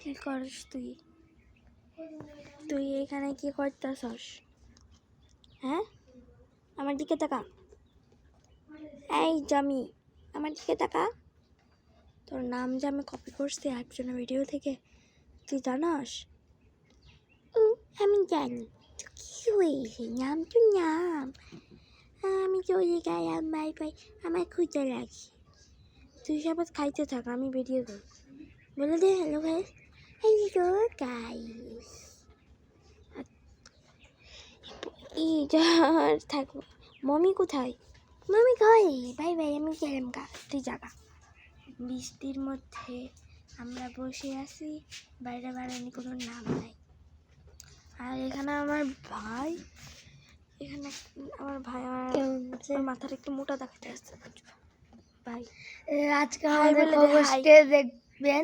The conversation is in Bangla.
কি করিস তুই? তুই এখানে কি করতেছস? হ্যাঁ, আমার দিকে তাকা। এই জামি, আমার দিকে তাকা। তোর নাম যে আমি কপি করছি একজনের ভিডিও থেকে, তুই জানাস? আমি জানি। তো কি হয়েছে? নাম তো নাম। আমি চলে গেলাম, বাই বাই। আমার খুঁজে লাগছে। তুই সবাই খাইতে থাক, আমি বেরিয়ে যাই। বলে দে হ্যালো গাইস। Hello guys. থাকবো। মমি কোথায়? মমি কই? বাই বাই, আমি গেলাম গা, তুই জাগা। বৃষ্টির মধ্যে আমরা বসে আছি, বাইরে বেড়ানি কোনো নাম নাই। আর এখানে আমার ভাই, আমার মাথার একটু মোটা দেখাতে আসছে ভাই। আজকে আমাদের খবরকে দেখবেন।